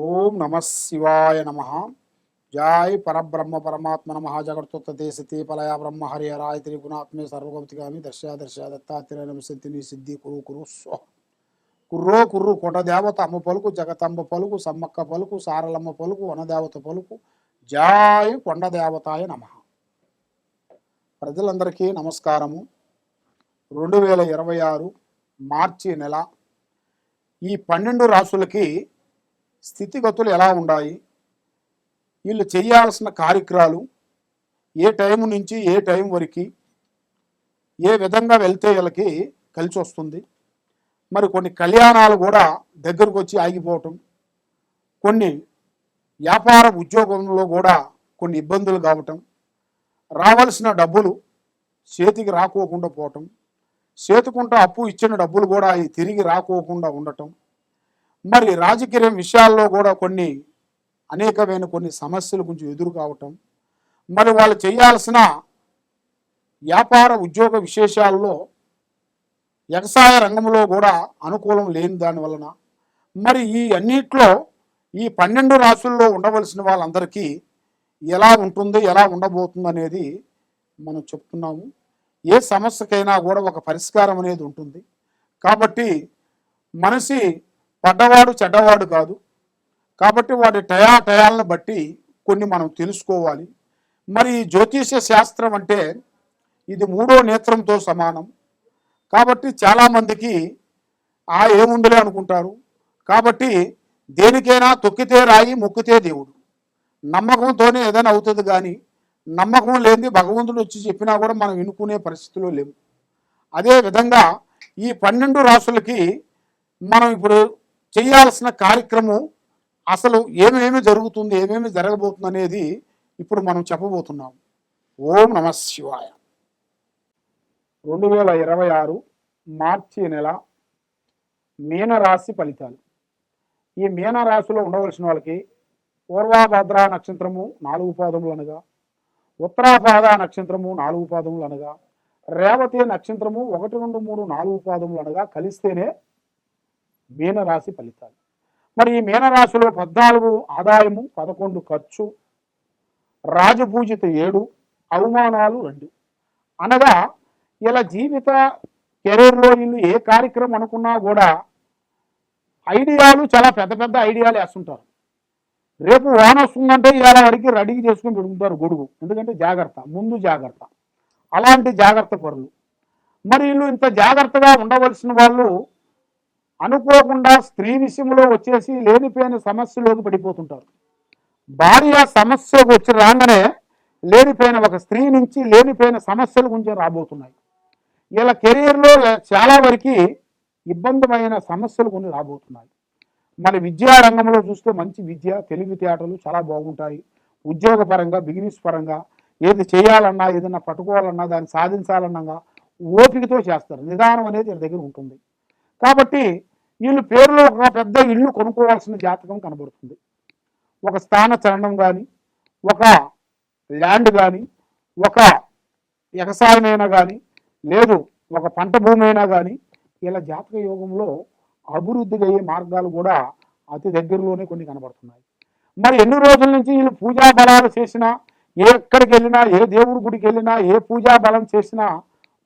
ఓం నమ శివాయ నమ. జాయ్ పరబ్రహ్మ పరమాత్మ నమ. జగత్తుత్తే సతీ పలయ బ్రహ్మ హరి హరాయ త్రిగుణాత్మే సర్వగౌతిగామి దర్శ దత్తాత్రేయ నమసిద్ధిని సిద్ధి కురు కురు స్వ కుర్రో కుర్రు కొట దేవత అమ్మ పలుకు జగతంబ పలుకు సమ్మక్క పలుకు సారలమ్మ పలుకు వనదేవత పలుకు. జాయ్ కొండ దేవతాయ నమ. ప్రజలందరికీ నమస్కారము. 2026 మార్చి నెల ఈ 12 రాసులకి స్థితిగతులు ఎలా ఉన్నాయి, వీళ్ళు చేయాల్సిన కార్యక్రమాలు ఏ టైం నుంచి ఏ టైం వరకు ఏ విధంగా వెళ్తే వీళ్ళకి కలిసి వస్తుంది. మరి కొన్ని కళ్యాణాలు కూడా దగ్గరకు వచ్చి ఆగిపోవటం, కొన్ని వ్యాపార ఉద్యోగంలో కూడా కొన్ని ఇబ్బందులు కావటం, రావాల్సిన డబ్బులు చేతికి రాకోకుండా పోవటం, చేతుకుంటూ అప్పు ఇచ్చిన డబ్బులు కూడా తిరిగి రాకోకుండా ఉండటం, మరి రాజకీయ విషయాల్లో కూడా అనేకమైన కొన్ని సమస్యల గురించి ఎదురు కావటం, మరి వాళ్ళు చేయాల్సిన వ్యాపార ఉద్యోగ విశేషాల్లో వ్యవసాయ రంగంలో కూడా అనుకూలం లేని దానివలన మరి ఈ అన్నిట్లో ఈ 12 రాసుల్లో ఉండవలసిన వాళ్ళందరికీ ఎలా ఉంటుంది, ఎలా ఉండబోతుంది అనేది మనం చెప్తున్నాము. ఏ సమస్యకైనా కూడా ఒక పరిష్కారం అనేది ఉంటుంది. కాబట్టి మనిషి పడ్డవాడు చెడ్డవాడు కాదు. కాబట్టి వాడి టయాలను బట్టి కొన్ని మనం తెలుసుకోవాలి. మరి జ్యోతిష శాస్త్రం అంటే ఇది 3వ నేత్రంతో సమానం. కాబట్టి చాలామందికి ఏముందిలే అనుకుంటారు. కాబట్టి దేనికైనా తొక్కితే రాయి మొక్కితే దేవుడు, నమ్మకంతోనే ఏదైనా అవుతుంది. కానీ నమ్మకం లేనిది భగవంతుడు వచ్చి చెప్పినా కూడా మనం వినుకునే పరిస్థితిలో లేవు. అదేవిధంగా ఈ 12 రాసులకి మనం ఇప్పుడు చేయాల్సిన కార్యక్రమం అసలు ఏమేమి జరుగుతుంది, ఏమేమి జరగబోతుంది అనేది ఇప్పుడు మనం చెప్పబోతున్నాం. ఓం నమ శివాయ. 2026 మార్చి నెల మీనరాశి ఫలితాలు. ఈ మీనరాశిలో ఉండవలసిన వాళ్ళకి పూర్వాభద్ర నక్షత్రము 4 పాదములు అనగా, ఉత్తరాభాద నక్షత్రము 4 పాదములు అనగా, రేవతి నక్షత్రము 1, 2, 3, 4 పాదములు అనగా కలిస్తేనే మీనరాశి ఫలితాలు. మరి ఈ మీనరాశిలో 14 ఆదాయము, 11 ఖర్చు, రాజపూజిత 7, అవమానాలు 2 అనగా ఇలా జీవిత కెరీర్లో వీళ్ళు ఏ కార్యక్రమం అనుకున్నా కూడా ఐడియాలు చాలా పెద్ద పెద్ద ఐడియాలు వేస్తుంటారు. రేపు వాన వస్తుందంటే ఇవాళ వరకు రెడీ చేసుకుని పెడుతుంటారు గొడుగు. ఎందుకంటే జాగ్రత్త, ముందు జాగ్రత్త. అలాంటి జాగ్రత్త పరులు. మరి వీళ్ళు ఇంత జాగ్రత్తగా ఉండవలసిన వాళ్ళు అనుకోకుండా స్త్రీ విషయంలో వచ్చేసి లేనిపోయిన సమస్యలోకి పడిపోతుంటారు. భార్య సమస్యకు వచ్చి రాగానే లేనిపోయిన ఒక స్త్రీ నుంచి లేనిపోయిన సమస్యలు కొంచెం రాబోతున్నాయి. ఇలా కెరీర్లో చాలా వరకు ఇబ్బందిమైన సమస్యలు కొన్ని రాబోతున్నాయి. మన విద్యా రంగంలో చూస్తే మంచి విద్య, తెలివితేటలు చాలా బాగుంటాయి. ఉద్యోగపరంగా, బిజినెస్ పరంగా ఏది చేయాలన్నా, ఏదన్నా పట్టుకోవాలన్నా, దాన్ని సాధించాలన్నా ఓపికతో చేస్తారు. నిదానం అనేది వీళ్ళ దగ్గర ఉంటుంది. కాబట్టి వీళ్ళు పేరులో ఒక పెద్ద ఇల్లు కొనుక్కోవాల్సిన జాతకం కనబడుతుంది. ఒక స్థాన చలనం కానీ, ఒక ల్యాండ్ కానీ, ఒక వ్యవసాయమైనా కానీ, లేదు ఒక పంట భూమి అయినా కానీ ఇలా జాతక యోగంలో అభివృద్ధి అయ్యే మార్గాలు కూడా అతి దగ్గరలోనే కొన్ని కనబడుతున్నాయి. మరి ఎన్ని రోజుల నుంచి వీళ్ళు పూజా బలాలు చేసినా, ఎక్కడికి వెళ్ళినా, ఏ దేవుడి గుడికి వెళ్ళినా, ఏ పూజా బలం చేసినా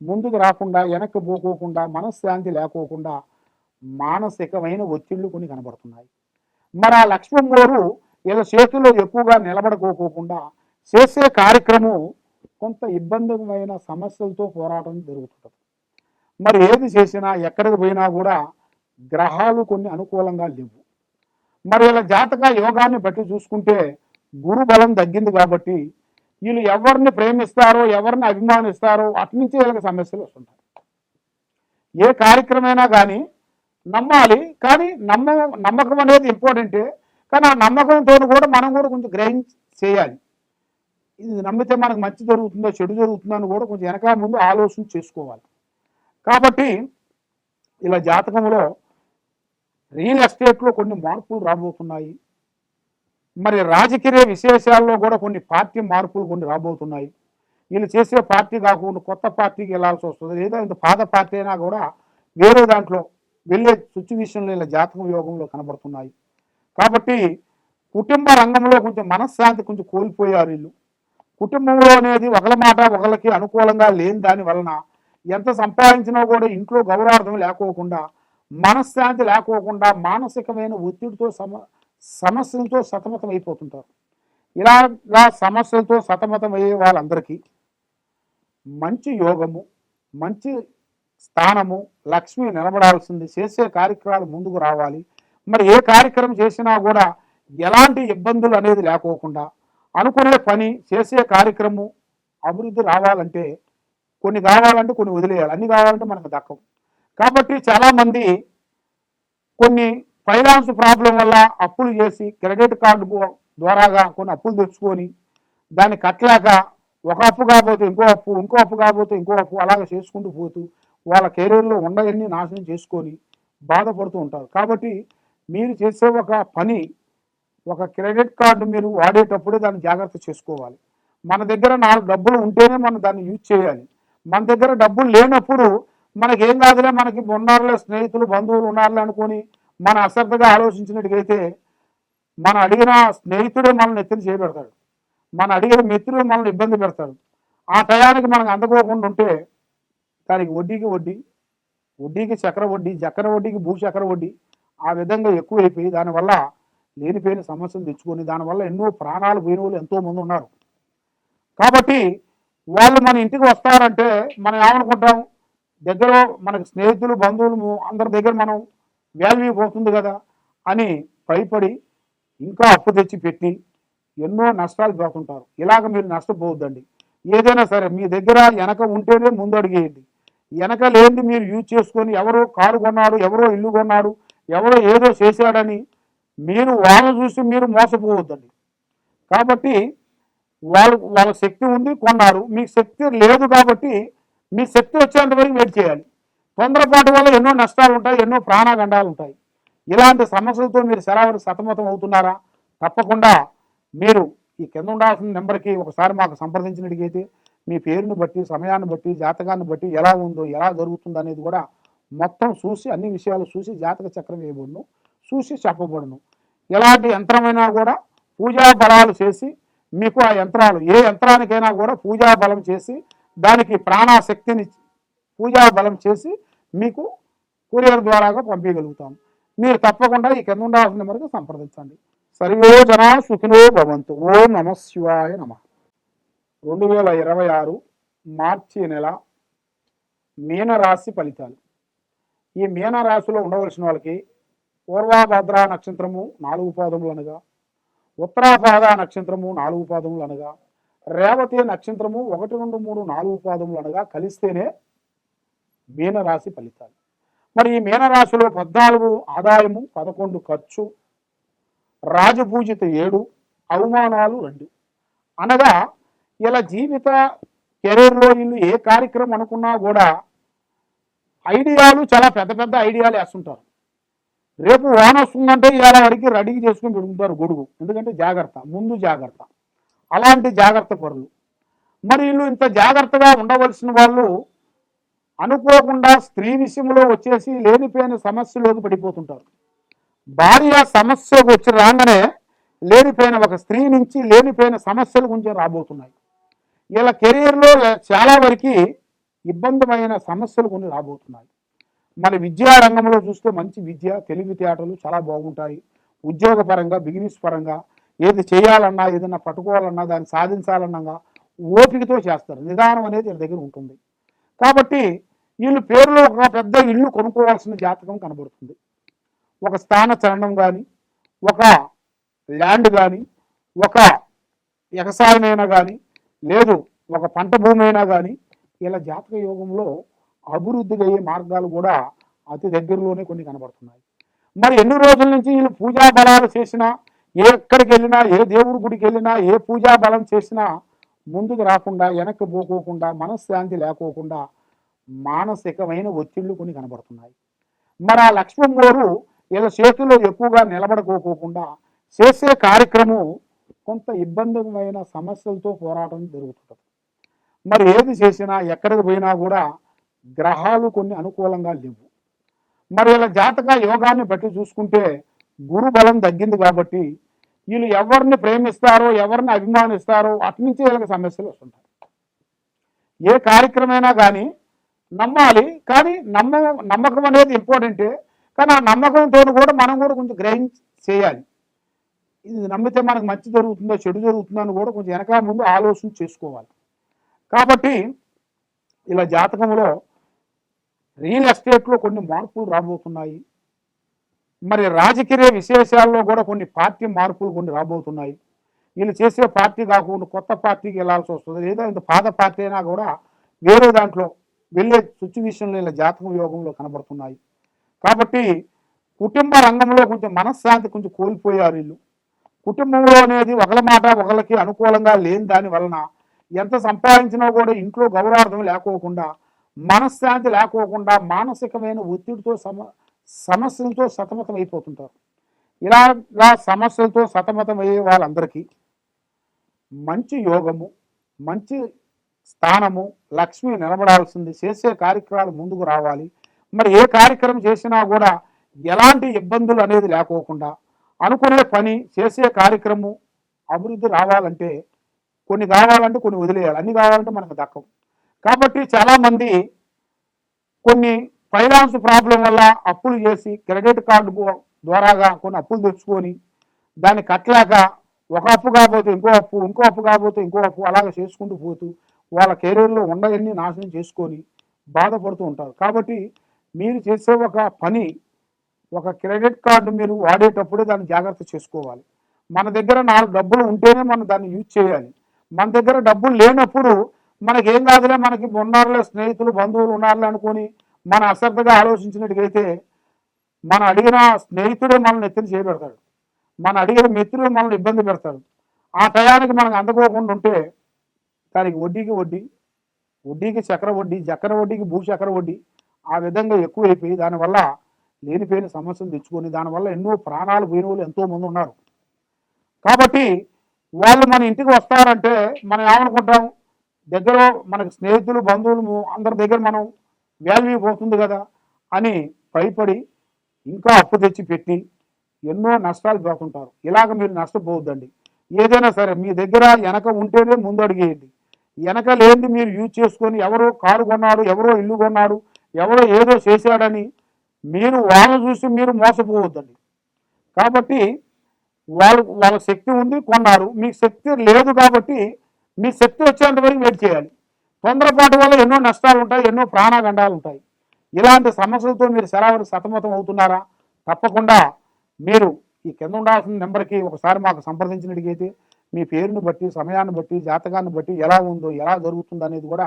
ముందుకు రాకుండా, వెనక్కి పోకోకుండా, మనశ్శాంతి లేకోకుండా మానసికమైన ఒత్తిళ్లు కొన్ని కనబడుతున్నాయి. మరి ఆ లక్ష్మమ్మోరు వీళ్ళ చేతుల్లో ఎక్కువగా నిలబడుకోకుండా చేసే కార్యక్రమం కొంత ఇబ్బందిమైన సమస్యలతో పోరాటం జరుగుతుంటుంది. మరి ఏది చేసినా, ఎక్కడికి పోయినా కూడా గ్రహాలు కొన్ని అనుకూలంగా లేవు. మరి వీళ్ళ జాతక యోగాన్ని బట్టి చూసుకుంటే గురు బలం తగ్గింది. కాబట్టి వీళ్ళు ఎవరిని ప్రేమిస్తారో, ఎవరిని అభిమానిస్తారో అటు నుంచి వీళ్ళకి సమస్యలు వస్తుంటాయి. ఏ కార్యక్రమైనా కానీ నమ్మాలి. కానీ నమ్మకం అనేది ఇంపార్టెంటే. కానీ ఆ నమ్మకంతో కూడా మనం కూడా కొంచెం గ్రహించి చేయాలి. ఇది నమ్మితే మనకు మంచి జరుగుతుందో చెడు జరుగుతుందో అని కూడా కొంచెం వెనక ముందు ఆలోచన చేసుకోవాలి. కాబట్టి ఇలా జాతకంలో రియల్ ఎస్టేట్లో కొన్ని మార్పులు రాబోతున్నాయి. మరి రాజకీయ విశేషాల్లో కూడా కొన్ని పార్టీ మార్పులు కొన్ని రాబోతున్నాయి. వీళ్ళు చేసే పార్టీ కాకుండా కొత్త పార్టీకి వెళ్ళాల్సి వస్తుంది. లేదా ఇంత పాత పార్టీ అయినా కూడా వేరే దాంట్లో వెళ్ళే సిచ్యువేషన్లు ఇలా జాతకం యోగంలో కనబడుతున్నాయి. కాబట్టి కుటుంబ రంగంలో కొంచెం మనశ్శాంతి కొంచెం కోల్పోయారు వీళ్ళు. కుటుంబంలో అనేది ఒకళ్ళ మాట ఒకళ్ళకి అనుకూలంగా లేని దాని వలన ఎంత సంపాదించినా కూడా ఇంట్లో గౌరవార్థం లేకోకుండా, మనశ్శాంతి లేకోకుండా, మానసికమైన ఒత్తిడితో సమస్యలతో సతమతం అయిపోతుంటారు. ఇలాగా సమస్యలతో సతమతం అయ్యే వాళ్ళందరికీ మంచి యోగము, మంచి స్థానము, లక్ష్మి నిలబడాల్సింది, చేసే కార్యక్రమాలు ముందుకు రావాలి. మరి ఏ కార్యక్రమం చేసినా కూడా ఎలాంటి ఇబ్బందులు అనేది లేకోకుండా, అనుకునే పని చేసే కార్యక్రమం అభివృద్ధి రావాలంటే కొన్ని కావాలంటే కొన్ని వదిలేయాలి, అన్ని కావాలంటే మనకు దక్కవు. కాబట్టి చాలామంది కొన్ని ఫైనాన్స్ ప్రాబ్లం వల్ల అప్పులు చేసి క్రెడిట్ కార్డు ద్వారాగా కొన్ని అప్పులు తెచ్చుకొని దాన్ని కట్టలేక ఒక అప్పు కాకపోతే ఇంకో అప్పు, ఇంకో అప్పు కాకపోతే ఇంకో అప్పు, అలాగ చేసుకుంటూ పోతూ వాళ్ళ కెరీర్లో ఉండవన్నీ నాశనం చేసుకొని బాధపడుతూ ఉంటారు. కాబట్టి మీరు చేసే ఒక పని, ఒక క్రెడిట్ కార్డు మీరు వాడేటప్పుడే దాన్ని జాగ్రత్త చేసుకోవాలి. మన దగ్గర 4 డబ్బులు ఉంటేనే మనం దాన్ని యూజ్ చేయాలి. మన దగ్గర డబ్బులు లేనప్పుడు మనకేం కాదులే, మనకి ఉన్నారులే స్నేహితులు బంధువులు ఉన్నారులే అనుకొని మన అశ్రద్ధగా ఆలోచించినట్టుగైతే మన అడిగిన స్నేహితుడే మనల్ని ఎత్తిని చేయబెడతాడు, మన అడిగిన మిత్రుడు మనల్ని ఇబ్బంది పెడతాడు. ఆ టయానికి మనకు అందుకోకుండా ఉంటే దానికి వడ్డీకి వడ్డీ, వడ్డీకి చక్ర వడ్డీ, చక్ర వడ్డీకి భూచక్ర వడ్డీ, ఆ విధంగా ఎక్కువైపోయి దానివల్ల లేనిపోయిన సమస్యలు తెచ్చుకొని దానివల్ల ఎన్నో ప్రాణాలు పోయిన వాళ్ళు ఎంతోమంది ఉన్నారు. కాబట్టి వాళ్ళు మన ఇంటికి వస్తారంటే మనం ఏమనుకుంటాం, దగ్గర మనకు స్నేహితులు బంధువులు అందరి దగ్గర మనం వాల్యూ పోతుంది కదా అని భయపడి ఇంకా అప్పు తెచ్చి పెట్టి ఎన్నో నష్టాలు పోతుంటారు. ఇలాగ మీరు నష్టపోవద్దండి. ఏదైనా సరే మీ దగ్గర వెనక ఉంటేనే ముందు అడిగేయండి. వెనక లేనిది మీరు యూజ్ చేసుకొని ఎవరో కారు కొన్నాడు, ఎవరో ఇల్లు కొన్నాడు, ఎవరో ఏదో చేశాడని మీరు వాళ్ళని చూసి మీరు మోసపోవద్దండి. కాబట్టి వాళ్ళ శక్తి ఉంది కొన్నారు, మీకు శక్తి లేదు కాబట్టి మీ శక్తి వచ్చేంత వరకు వెయిట్ చేయాలి. తొందరపాటు వల్ల ఎన్నో నష్టాలు ఉంటాయి, ఎన్నో ప్రాణగండాలు ఉంటాయి. ఇలాంటి సమస్యలతో మీరు శరావరి సతమతం అవుతున్నారా? తప్పకుండా మీరు ఈ కింద ఉండాల్సిన నెంబర్కి ఒకసారి మాకు సంప్రదించినట్టుగైతే మీ పేరుని బట్టి, సమయాన్ని బట్టి, జాతకాన్ని బట్టి ఎలా ఉందో, ఎలా జరుగుతుందో అనేది కూడా మొత్తం చూసి, అన్ని విషయాలు చూసి జాతక చక్రం వేయబడును, చూసి చెప్పబడును. ఎలాంటి యంత్రమైనా కూడా పూజా బలాలు చేసి మీకు ఆ యంత్రాలు, ఏ యంత్రానికైనా కూడా పూజా బలం చేసి దానికి ప్రాణశక్తిని పూజా బలం చేసి మీకు కొరియర్ ద్వారాగా పంపించగలుగుతాం. మీరు తప్పకుండా ఈ కింద ఉండాల్సిన నెంబర్కి సంప్రదించండి. సర్వే జనా సుఖినో భవంతు. ఓం నమ శివాయ నమ. 2026 మార్చి నెల మీనరాశి ఫలితాలు. ఈ మీనరాశిలో ఉండవలసిన వాళ్ళకి పూర్వాభద్ర నక్షత్రము 4 పాదములు అనగా, ఉత్తరాభాద నక్షత్రము 4 పాదములు అనగా, రేవతి నక్షత్రము 1, 2, 3, 4 పాదములు అనగా కలిస్తేనే మీనరాశి ఫలితాలు. మరి ఈ మీనరాశిలో 14 ఆదాయము, 11 ఖర్చు, రాజపూజిత 7, అవమానాలు 2 అనగా ఇలా జీవిత కెరీర్లో వీళ్ళు ఏ కార్యక్రమం అనుకున్నా కూడా ఐడియాలు చాలా పెద్ద పెద్ద ఐడియాలు వేస్తుంటారు. రేపు వాన వస్తుందంటే ఇలా వరకు రెడీ చేసుకుని పెడుతుంటారు గొడుగు, ఎందుకంటే జాగ్రత్త, ముందు జాగ్రత్త. అలాంటి జాగ్రత్త పరులు. మరి వీళ్ళు ఇంత జాగ్రత్తగా ఉండవలసిన వాళ్ళు అనుకోకుండా స్త్రీ విషయంలో వచ్చేసి లేనిపోయిన సమస్యలోకి పడిపోతుంటారు. భార్య సమస్య వచ్చి రాగానే లేనిపోయిన ఒక స్త్రీ నుంచి లేనిపోయిన సమస్యలు కొంచెం రాబోతున్నాయి. ఇలా కెరీర్లో చాలా వరకు ఇబ్బందిమైన సమస్యలు కొన్ని రాబోతున్నాయి. మన విద్యా రంగంలో చూస్తే మంచి విద్య, తెలివితేటలు చాలా బాగుంటాయి. ఉద్యోగపరంగా, బిజినెస్ పరంగా ఏది చేయాలన్నా, ఏదన్నా పట్టుకోవాలన్నా, దాన్ని సాధించాలన్నా ఓపికతో చేస్తారు. నిదానం అనేది వీళ్ళ దగ్గర ఉంటుంది. కాబట్టి వీళ్ళు పేరులో ఒక పెద్ద ఇల్లు కొనుక్కోవాల్సిన జాతకం కనబడుతుంది. ఒక స్థాన చలనం కానీ, ఒక ల్యాండ్ కానీ, ఒక వ్యవసాయమైనా కానీ, లేదు ఒక పంట భూమి అయినా కానీ ఇలా జాతక యోగంలో అభివృద్ధి అయ్యే మార్గాలు కూడా అతి దగ్గరలోనే కొన్ని కనబడుతున్నాయి. మరి ఎన్ని రోజుల నుంచి వీళ్ళు పూజా బలాలు చేసినా, ఎక్కడికి వెళ్ళినా, ఏ దేవుడి గుడికి వెళ్ళినా, ఏ పూజా బలం చేసినా ముందుకు రాకుండా, వెనక్కి పోకోకుండా, మనశ్శాంతి లేకోకుండా మానసికమైన ఒత్తిళ్లు కొన్ని కనబడుతున్నాయి. మరి ఆ లక్ష్మమ్మవారు ఇలా చేతిలో ఎక్కువగా నిలబడుకోకుండా చేసే కార్యక్రమం కొంత ఇబ్బందిమైన సమస్యలతో పోరాటం జరుగుతుంటుంది. మరి ఏది చేసినా, ఎక్కడికి పోయినా కూడా గ్రహాలు కొన్ని అనుకూలంగా లేవు. మరి ఇలా జాతక యోగాన్ని బట్టి చూసుకుంటే గురు బలం తగ్గింది కాబట్టి వీళ్ళు ఎవరిని ప్రేమిస్తారో ఎవరిని అభిమానిస్తారో అటు నుంచి వీళ్ళకి సమస్యలు వస్తుంటాయి. ఏ కార్యక్రమైనా కానీ నమ్మాలి, కానీ నమ్మకం అనేది ఇంపార్టెంటే, కానీ ఆ నమ్మకంతో కూడా మనం కూడా కొంచెం గ్రహించి చేయాలి. ఇది నమ్మితే మనకు మంచి జరుగుతుందో చెడు జరుగుతుందో అని కూడా కొంచెం వెనక ముందు ఆలోచన చేసుకోవాలి. కాబట్టి ఇలా జాతకంలో రియల్ ఎస్టేట్లో కొన్ని మార్పులు రాబోతున్నాయి. మరి రాజకీయ విశేషాల్లో కూడా కొన్ని పార్టీ మార్పులు కొన్ని రాబోతున్నాయి. వీళ్ళు చేసే పార్టీ కాకుండా కొత్త పార్టీకి వెళ్ళాల్సి వస్తుంది, లేదా ఇంత పాత పార్టీ అయినా కూడా వేరే దాంట్లో వెళ్ళే సిచ్యువేషన్లు ఇలా జాతకం యోగంలో కనబడుతున్నాయి. కాబట్టి కుటుంబ రంగంలో కొంచెం మనశ్శాంతి కొంచెం కోల్పోయారు వీళ్ళు. కుటుంబంలో అనేది ఒకళ్ళ మాట ఒకళ్ళకి అనుకూలంగా లేని దాని వలన ఎంత సంపాదించినా కూడా ఇంట్లో గౌరవార్థం లేకోకుండా, మనశ్శాంతి లేకోకుండా, మానసికమైన ఒత్తిడితో సమస్యలతో సతమతం అయిపోతుంటారు. ఇలా సమస్యలతో సతమతం అయ్యే వాళ్ళందరికీ మంచి యోగము, మంచి స్థానము, లక్ష్మి నిలబడాల్సింది, చేసే కార్యక్రమాలు ముందుకు రావాలి. మరి ఏ కార్యక్రమం చేసినా కూడా ఎలాంటి ఇబ్బందులు అనేది లేకోకుండా అనుకునే పని చేసే కార్యక్రమం అభివృద్ధి రావాలంటే కొన్ని కావాలంటే కొన్ని వదిలేయాలి, అన్ని కావాలంటే మనకు దక్కవు. కాబట్టి చాలామంది కొన్ని ఫైనాన్స్ ప్రాబ్లం వల్ల అప్పులు చేసి క్రెడిట్ కార్డు ద్వారాగా కొన్ని అప్పులు తెచ్చుకొని దాన్ని కట్టలేక ఒక అప్పు కాకపోతే ఇంకో అప్పు, ఇంకో అప్పు కాకపోతే ఇంకో అప్పు, అలాగ చేసుకుంటూ పోతూ వాళ్ళ కెరీర్లో ఉండవన్నీ నాశనం చేసుకొని బాధపడుతూ ఉంటారు. కాబట్టి మీరు చేసే ఒక పని, ఒక క్రెడిట్ కార్డు మీరు వాడేటప్పుడే దాన్ని జాగ్రత్త చేసుకోవాలి. మన దగ్గర 4 డబ్బులు ఉంటేనే మనం దాన్ని యూజ్ చేయాలి. మన దగ్గర డబ్బులు లేనప్పుడు మనకేం కాదులే, మనకి ఉన్నారులే స్నేహితులు బంధువులు ఉన్నారులే అనుకొని మన అశ్రద్ధగా ఆలోచించినట్టుగైతే మనం అడిగిన స్నేహితుడే మనల్ని ఎత్తిని చేయబెడతాడు, మనం అడిగిన మిత్రుడు మనల్ని ఇబ్బంది పెడతాడు. ఆ టయానికి మనకు అందుకోకుండా ఉంటే దానికి వడ్డీకి వడ్డీ, వడ్డీకి చక్ర వడ్డీ, చక్ర వడ్డీకి భూచక్ర వడ్డీ, ఆ విధంగా ఎక్కువైపోయి దానివల్ల లేనిపోయిన సమస్యలు తెచ్చుకొని దానివల్ల ఎన్నో ప్రాణాలు పోయిన వాళ్ళు ఎంతోమంది ఉన్నారు. కాబట్టి వాళ్ళు మన ఇంటికి వస్తారంటే మనం ఏమనుకుంటాం, దగ్గర మనకి స్నేహితులు బంధువులు అందరి దగ్గర మనం వాల్యూ పోతుంది కదా అని భయపడి ఇంకా అప్పు తెచ్చి పెట్టి ఎన్నో నష్టాలు పోతుంటారు. ఇలాగ మీరు నష్టపోవద్దండి. ఏదైనా సరే మీ దగ్గర వెనక ఉంటేనే ముందు అడిగేయండి. వెనక లేనిది మీరు యూజ్ చేసుకొని ఎవరో కారు కొన్నాడు, ఎవరో ఇల్లు కొన్నాడు, ఎవరో ఏదో చేశాడని మీరు వాళ్ళని చూసి మీరు మోసపోవద్దండి. కాబట్టి వాళ్ళ శక్తి ఉంది కొన్నారు, మీకు శక్తి లేదు కాబట్టి మీ శక్తి వచ్చేంత వరకు వెయిట్ చేయాలి. తొందరపాటు వల్ల ఎన్నో నష్టాలు ఉంటాయి, ఎన్నో ప్రాణగండాలు ఉంటాయి. ఇలాంటి సమస్యలతో మీరు సతమతం అవుతున్నారా? తప్పకుండా మీరు ఈ కింద ఉండాల్సిన నెంబర్కి ఒకసారి మాకు సంప్రదించినట్టుగైతే మీ పేరుని బట్టి, సమయాన్ని బట్టి, జాతకాన్ని బట్టి ఎలా ఉందో ఎలా జరుగుతుందో అనేది కూడా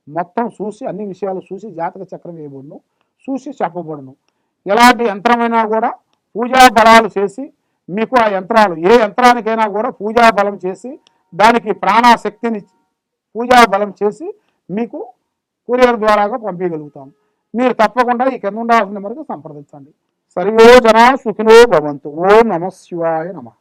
మొత్తం చూసి అన్ని విషయాలు చూసి జాతక చక్రం వేయబడును, చూసి చెప్పబడును. ఎలాంటి యంత్రమైనా కూడా పూజా బలాలు చేసి మీకు ఆ యంత్రాలు ఏ యంత్రానికైనా కూడా పూజా బలం చేసి దానికి ప్రాణశక్తిని పూజా బలం చేసి మీకు కొరియర్ ద్వారాగా పంపించగలుగుతాం. మీరు తప్పకుండా ఈ కింద ఉండాల్సిన నెంబర్కి సంప్రదించండి. సర్వే జనా సుఖినో భవంతు. ఓం నమః శివాయ నమః.